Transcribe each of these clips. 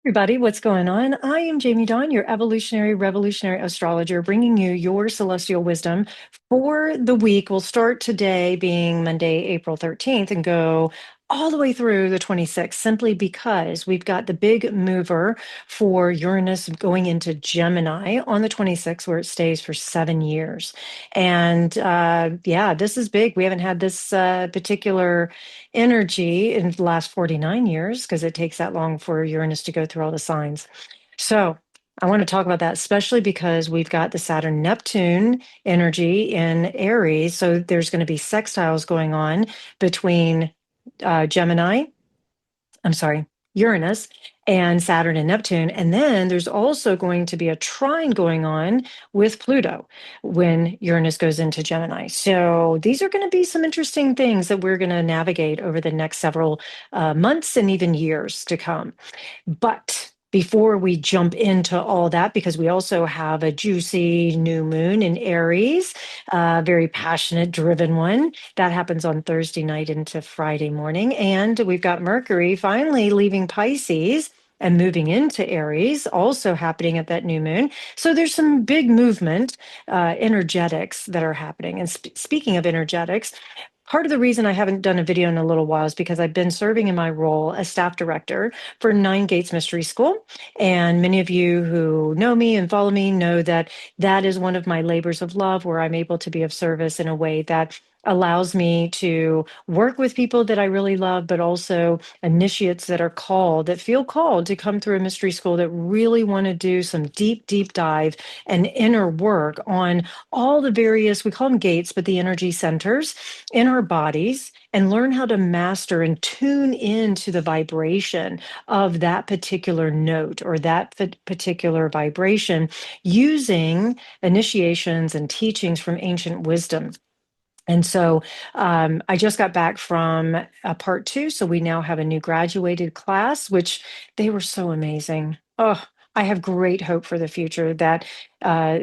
Everybody, what's going on? I am Jamie Dawn, your evolutionary revolutionary astrologer, bringing you your celestial wisdom for the week. We'll start today being Monday, April 13th, and go all the way through the 26th, simply because we've got the big mover for Uranus going into Gemini on the 26th, where it stays for 7 years. And yeah, this is big. We haven't had this particular energy in the last 49 years because it takes that long for Uranus to go through all the signs. So I want to talk about that, especially because we've got the Saturn Neptune energy in Aries. So there's going to be sextiles going on between Gemini, I'm sorry, Uranus and Saturn and Neptune. And then there's also going to be a trine going on with Pluto when Uranus goes into Gemini. So these are going to be some interesting things that we're going to navigate over the next several months and even years to come. But before we jump into all that, because we also have a juicy new moon in Aries, a very passionate, driven one, that happens on Thursday night into Friday morning. And we've got Mercury finally leaving Pisces and moving into Aries, also happening at that new moon. So there's some big movement, energetics that are happening. And speaking of energetics, part of the reason I haven't done a video in a little while is because I've been serving in my role as staff director for Nine Gates Mystery School. And many of you who know me and follow me know that that is one of my labors of love, where I'm able to be of service in a way that allows me to work with people that I really love, but also initiates that are called, that feel called to come through a mystery school, that really want to do some deep, deep dive and inner work on all the various, we call them gates, but the energy centers in our bodies, and learn how to master and tune into the vibration of that particular note or that particular vibration using initiations and teachings from ancient wisdom. And so I just got back from part two. So we now have a new graduated class, which they were so amazing. Oh, I have great hope for the future that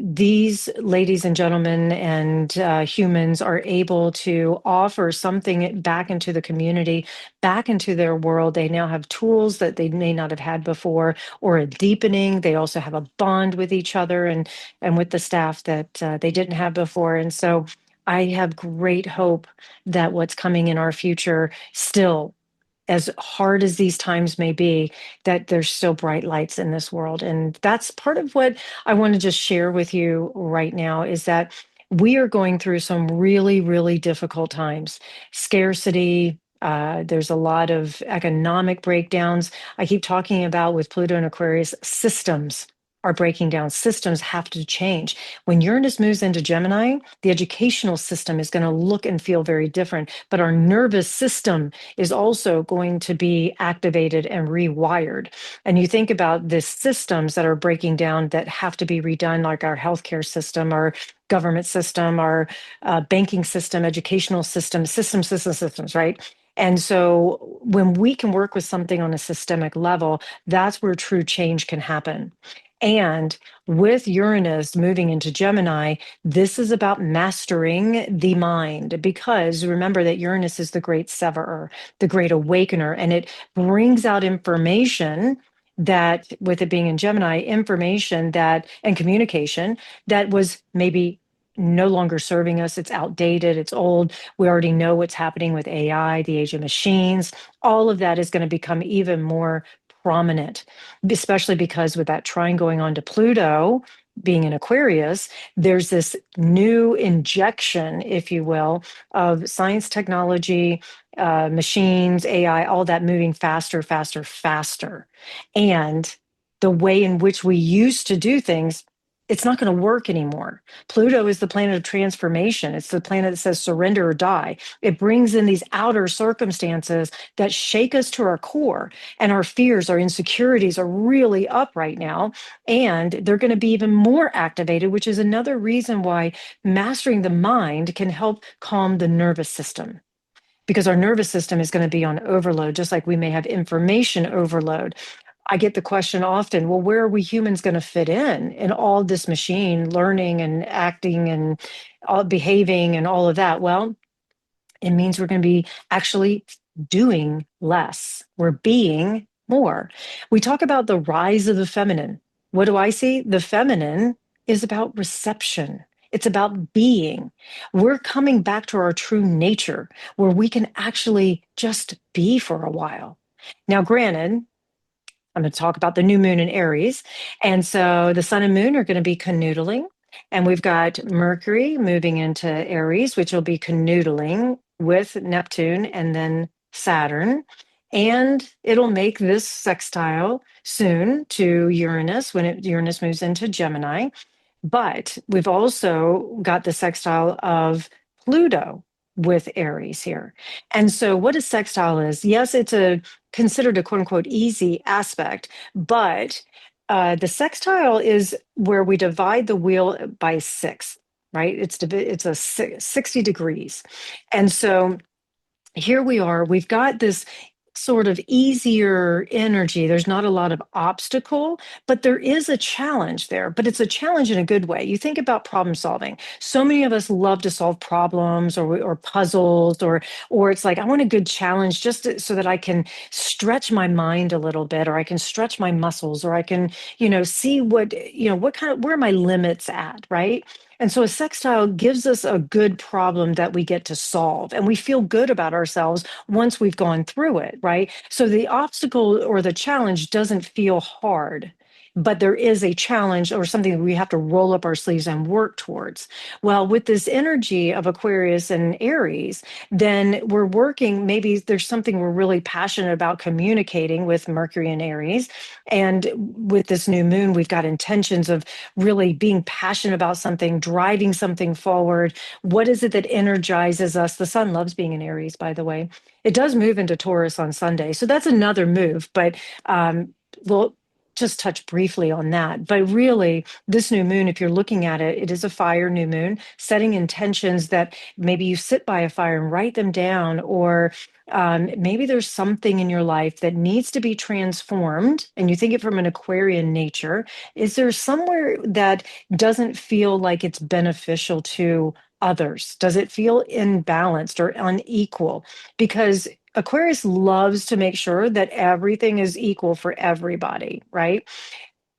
these ladies and gentlemen and humans are able to offer something back into the community, back into their world. They now have tools that they may not have had before, or a deepening. They also have a bond with each other and with the staff that they didn't have before. And so I have great hope that what's coming in our future, still, as hard as these times may be, that there's still bright lights in this world. And that's part of what I want to just share with you right now, is that we are going through some really, really difficult times. Scarcity, there's a lot of economic breakdowns. I keep talking about, with Pluto and Aquarius, systems are breaking down. Systems have to change. When Uranus moves into Gemini, the educational system is going to look and feel very different, but our nervous system is also going to be activated and rewired. And you think about the systems that are breaking down that have to be redone, like our healthcare system, our government system, our banking system, educational system, systems, right? And so when we can work with something on a systemic level, that's where true change can happen. And with Uranus moving into Gemini, this is about mastering the mind, because remember that Uranus is the great severer, the great awakener, and it brings out information that, with it being in Gemini, information that and communication that was maybe no longer serving us. It's outdated, it's old. We already know what's happening with AI, the age of machines. All of that is going to become even more prominent, especially because with that trine going on to Pluto being in Aquarius, there's this new injection, if you will, of science, technology, machines, AI, all that moving faster, faster, faster. And the way in which we used to do things, it's not going to work anymore. Pluto is the planet of transformation. It's the planet that says surrender or die. It brings in these outer circumstances that shake us to our core, and our fears, our insecurities are really up right now. And they're going to be even more activated, which is another reason why mastering the mind can help calm the nervous system, because our nervous system is going to be on overload, just like we may have information overload. I get the question often, well, where are we humans going to fit in all this machine learning and acting and all behaving and all of that? Well, it means we're going to be actually doing less. We're being more. We talk about the rise of the feminine. What do I see? The feminine is about reception. It's about being. We're coming back to our true nature where we can actually just be for a while. Now, granted, I'm going to talk about the new moon in Aries. And so the sun and moon are going to be canoodling. And we've got Mercury moving into Aries, which will be canoodling with Neptune and then Saturn. And it'll make this sextile soon to Uranus when Uranus moves into Gemini. But we've also got the sextile of Pluto with Aries here. And so what a sextile is, yes, it's a considered a quote unquote easy aspect, but the sextile is where we divide the wheel by six, right? It's a 60 degrees. And so here we are, we've got this sort of easier energy. There's not a lot of obstacle, but there is a challenge there, but it's a challenge in a good way. You think about problem solving. So many of us love to solve problems or puzzles or it's like I want a good challenge so that I can stretch my mind a little bit or I can stretch my muscles or I can, see what kind of where are my limits at, right? And so a sextile gives us a good problem that we get to solve, and we feel good about ourselves once we've gone through it, right? So the obstacle or the challenge doesn't feel hard, but there is a challenge or something that we have to roll up our sleeves and work towards. Well, with this energy of Aquarius and Aries, then we're working, maybe there's something we're really passionate about communicating with Mercury and Aries. And with this new moon, we've got intentions of really being passionate about something, driving something forward. What is it that energizes us? The sun loves being in Aries, by the way. It does move into Taurus on Sunday. So that's another move, but we'll just touch briefly on that. But really, this new moon, if you're looking at it, it is a fire new moon, setting intentions that maybe you sit by a fire and write them down, or maybe there's something in your life that needs to be transformed, and you think it from an Aquarian nature. Is there somewhere that doesn't feel like it's beneficial to others? Does it feel imbalanced or unequal? Because Aquarius loves to make sure that everything is equal for everybody, right?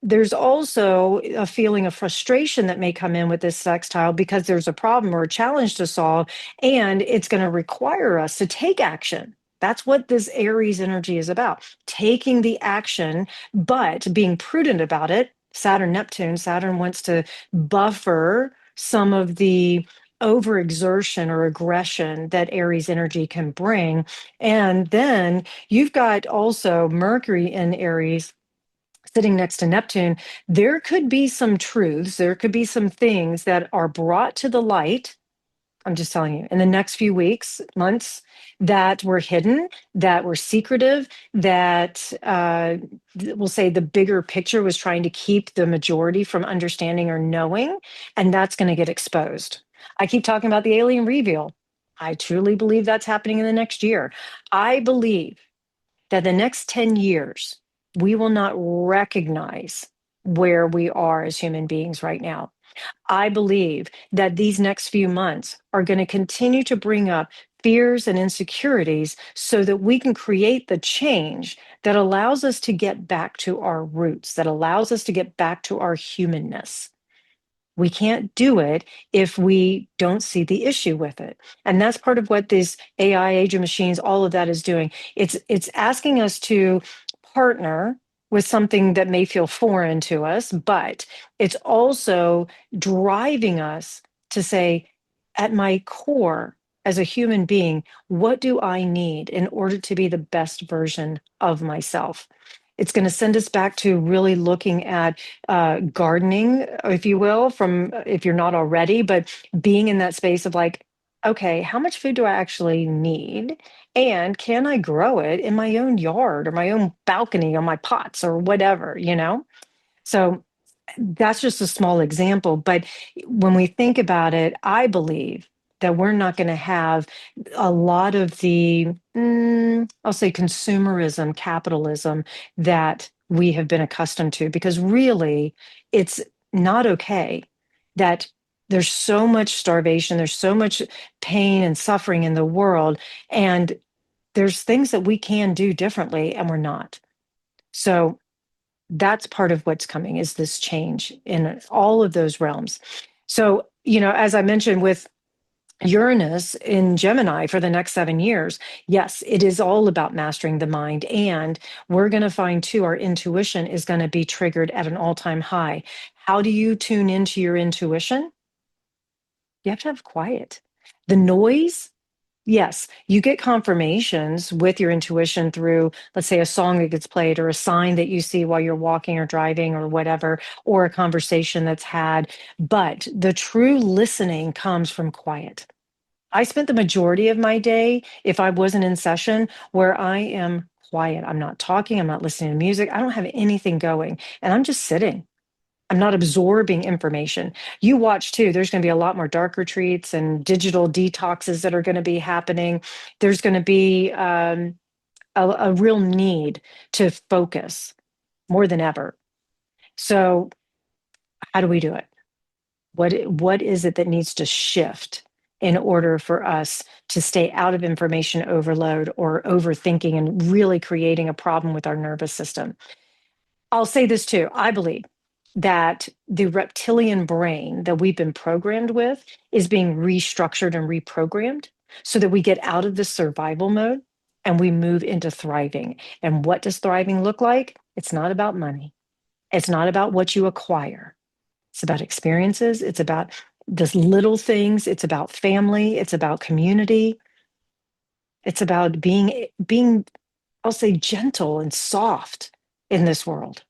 There's also a feeling of frustration that may come in with this sextile because there's a problem or a challenge to solve, and it's going to require us to take action. That's what this Aries energy is about, taking the action, but being prudent about it. Saturn wants to buffer some of the overexertion or aggression that Aries energy can bring. And then you've got also Mercury in Aries sitting next to Neptune. There could be some truths, there could be some things that are brought to the light. I'm just telling you, in the next few weeks, months, that were hidden, that were secretive, that we'll say the bigger picture was trying to keep the majority from understanding or knowing, and that's going to get exposed. I keep talking about the alien reveal. I truly believe that's happening in the next year. I believe that the next 10 years, we will not recognize where we are as human beings right now. I believe that these next few months are going to continue to bring up fears and insecurities so that we can create the change that allows us to get back to our roots, that allows us to get back to our humanness. We can't do it if we don't see the issue with it. And that's part of what this AI age of machines, all of that is doing. It's asking us to partner with something that may feel foreign to us, but it's also driving us to say, at my core, as a human being, what do I need in order to be the best version of myself? It's going to send us back to really looking at gardening, if you will, from if you're not already, but being in that space of like, okay, how much food do I actually need? And can I grow it in my own yard or my own balcony or my pots or whatever, you know? So that's just a small example. But when we think about it, I believe that we're not going to have a lot of the, I'll say, consumerism, capitalism that we have been accustomed to, because really it's not okay that there's so much starvation, there's so much pain and suffering in the world, and there's things that we can do differently, and we're not. So that's part of what's coming, is this change in all of those realms. So, as I mentioned with Uranus in Gemini for the next 7 years, yes, it is all about mastering the mind. And we're going to find too, our intuition is going to be triggered at an all-time high. How do you tune into your intuition? You have to have quiet. The noise, yes, you get confirmations with your intuition through, let's say, a song that gets played or a sign that you see while you're walking or driving or whatever, or a conversation that's had. But the true listening comes from quiet. I spent the majority of my day, if I wasn't in session, where I am quiet. I'm not talking, I'm not listening to music, I don't have anything going, and I'm just sitting. I'm not absorbing information. You watch too, there's going to be a lot more dark retreats and digital detoxes that are going to be happening. There's going to be a real need to focus more than ever. So, how do we do it? What is it that needs to shift in order for us to stay out of information overload or overthinking and really creating a problem with our nervous system? I'll say this too. I believe that the reptilian brain that we've been programmed with is being restructured and reprogrammed so that we get out of the survival mode and we move into thriving. And what does thriving look like? It's not about money. It's not about what you acquire. It's about experiences. It's about the little things. It's about family. It's about community. It's about being, I'll say, gentle and soft in this world.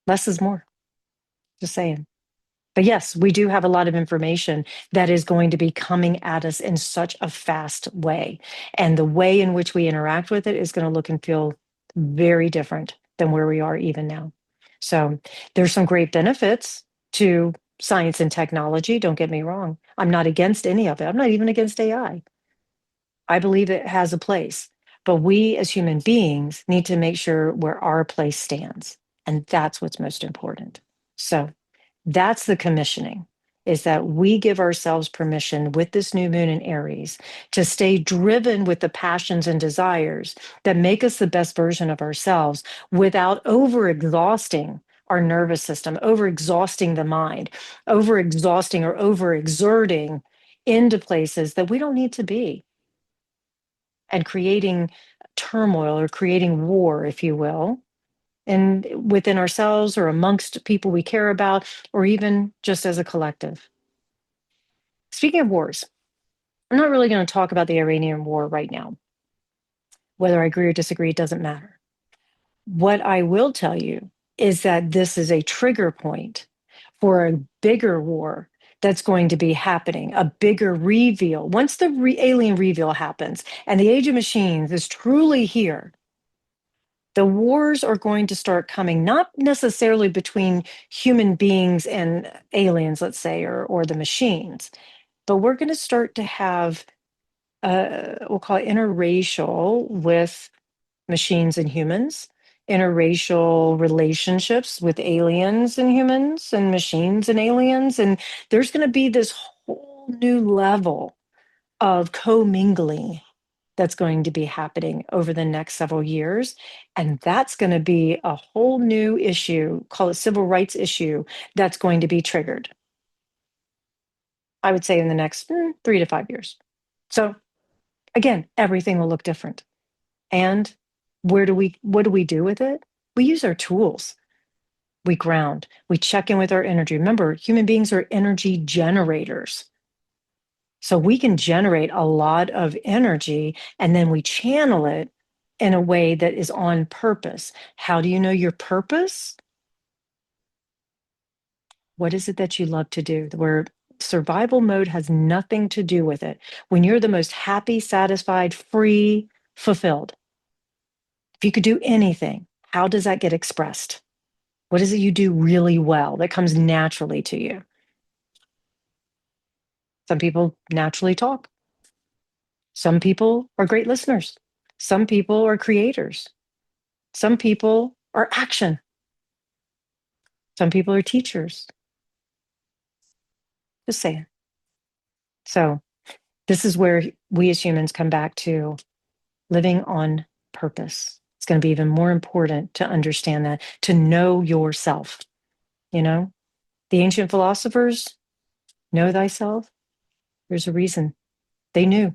Less is more. Just saying. But yes, we do have a lot of information that is going to be coming at us in such a fast way. And the way in which we interact with it is going to look and feel very different than where we are even now. So there's some great benefits to science and technology. Don't get me wrong. I'm not against any of it. I'm not even against AI. I believe it has a place. But we as human beings need to make sure where our place stands. And that's what's most important. So that's the commissioning, is that we give ourselves permission with this new moon in Aries to stay driven with the passions and desires that make us the best version of ourselves without over exhausting our nervous system, over exhausting the mind, over exhausting or over exerting into places that we don't need to be, and creating turmoil or creating war, if you will, and within ourselves or amongst people we care about, or even just as a collective. Speaking of wars, I'm not really going to talk about the Iranian war right now. Whether I agree or disagree, it doesn't matter. What I will tell you is that this is a trigger point for a bigger war that's going to be happening, a bigger reveal. Once the alien reveal happens and the age of machines is truly here, the wars are going to start coming, not necessarily between human beings and aliens, let's say, or the machines, but we're going to start to have, we'll call it interracial with machines and humans, interracial relationships with aliens and humans and machines and aliens. And there's going to be this whole new level of commingling that's going to be happening over the next several years. And that's going to be a whole new issue, call it civil rights issue, that's going to be triggered, I would say, in the next 3 to 5 years. So again, everything will look different. And what do we do with it? We use our tools. We ground, we check in with our energy. Remember, human beings are energy generators. So we can generate a lot of energy and then we channel it in a way that is on purpose. How do you know your purpose? What is it that you love to do? Where survival mode has nothing to do with it. When you're the most happy, satisfied, free, fulfilled, if you could do anything, how does that get expressed? What is it you do really well that comes naturally to you? Some people naturally talk. Some people are great listeners. Some people are creators. Some people are action. Some people are teachers. Just saying. So, this is where we as humans come back to living on purpose. It's going to be even more important to understand that, to know yourself. You know, the ancient philosophers, know thyself. There's a reason. They knew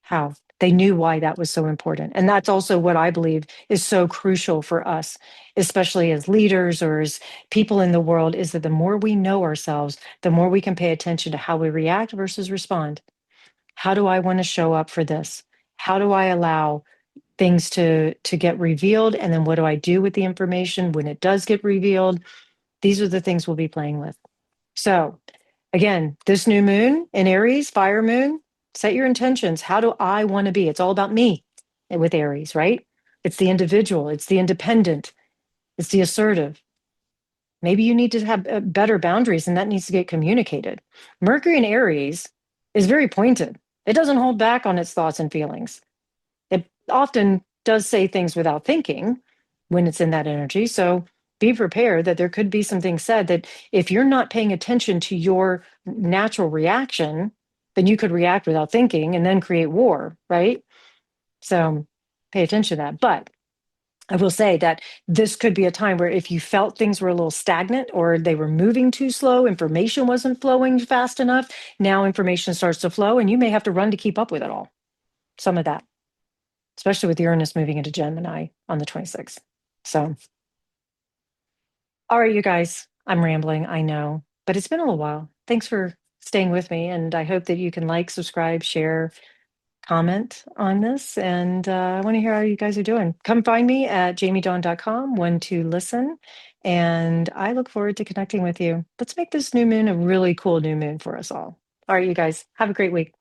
how. They knew why that was so important. And that's also what I believe is so crucial for us, especially as leaders or as people in the world, is that the more we know ourselves, the more we can pay attention to how we react versus respond. How do I want to show up for this? How do I allow things to get revealed? And then what do I do with the information when it does get revealed? These are the things we'll be playing with. So again, this new moon in Aries, fire moon, set your intentions. How do I want to be? It's all about me with Aries, right? It's the individual, it's the independent, it's the assertive. Maybe you need to have better boundaries and that needs to get communicated. Mercury in Aries is very pointed. It doesn't hold back on its thoughts and feelings. It often does say things without thinking when it's in that energy. So be prepared that there could be some things said that if you're not paying attention to your natural reaction, then you could react without thinking and then create war, right? So pay attention to that. But I will say that this could be a time where if you felt things were a little stagnant or they were moving too slow, information wasn't flowing fast enough, now information starts to flow and you may have to run to keep up with it all. Some of that, especially with Uranus moving into Gemini on the 26th. So, all right, you guys, I'm rambling, I know, but it's been a little while. Thanks for staying with me. And I hope that you can like, subscribe, share, comment on this. And I want to hear how you guys are doing. Come find me at jamiedawn.com, one to listen. And I look forward to connecting with you. Let's make this new moon a really cool new moon for us all. All right, you guys, have a great week.